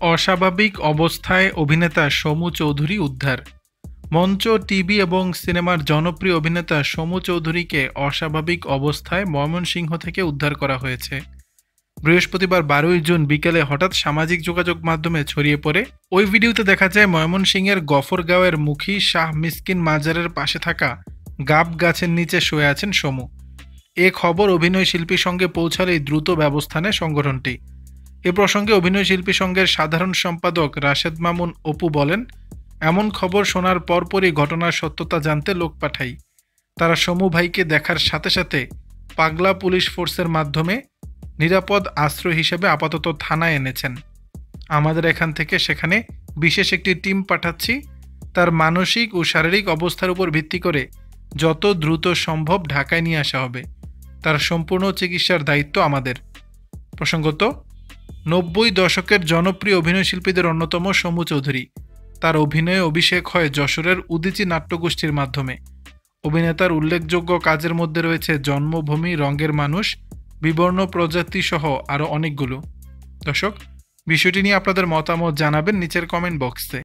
অস্বাভাবিক অবস্থায় অভিনেতা সমু চৌধুরী উদ্ধার। মঞ্চ, টিভি এবং সিনেমার জনপ্রিয় অভিনেতা সমু চৌধুরীকে অস্বাভাবিক অবস্থায় ময়মনসিংহ থেকে উদ্ধার করা হয়েছে। বৃহস্পতিবার 12 জুন বিকেলে হঠাৎ সামাজিক যোগাযোগ মাধ্যমে ছড়িয়ে পড়ে ওই ভিডিওতে দেখা যায় ময়মনসিংহের গফরগাঁওয়ের মুখী শাহ মিসকিন মাজারের পাশে থাকা গাব গাছের নিচে শুয়ে আছেন সমু। এ খবর অভিনয় শিল্পী সঙ্গে পৌঁছালেই দ্রুত ব্যবস্থা নেয় সংগঠনটি। এ প্রসঙ্গে অভিনয় শিল্পী সংঘের সাধারণ সম্পাদক রাশেদ মামুন অপু বলেন, এমন খবর শোনার পরপরই ঘটনার সত্যতা জানতে লোক পাঠাই। তারা সমু ভাইকে দেখার সাথে সাথে পাগলা পুলিশ ফোর্সের মাধ্যমে নিরাপদ আশ্রয় হিসেবে আপাতত থানায় এনেছেন। আমাদের এখান থেকে সেখানে বিশেষ একটি টিম পাঠাচ্ছি। তার মানসিক ও শারীরিক অবস্থার উপর ভিত্তি করে যত দ্রুত সম্ভব ঢাকায় নিয়ে আসা হবে। তার সম্পূর্ণ চিকিৎসার দায়িত্ব আমাদের। প্রসঙ্গত, 90 দশকের জনপ্রিয় অভিনয়শিল্পীদের অন্যতম সমু চৌধুরী। তার অভিনয়ে অভিষেক হয় যশোরের উদীচী নাট্যগোষ্ঠীর মাধ্যমে। অভিনেতার উল্লেখযোগ্য কাজের মধ্যে রয়েছে জন্মভূমি, রঙের মানুষ, বিবর্ণ প্রজাতি সহ আরও অনেকগুলো। দর্শক, বিষয়টি নিয়ে আপনাদের মতামত জানাবেন নিচের কমেন্ট বক্সে।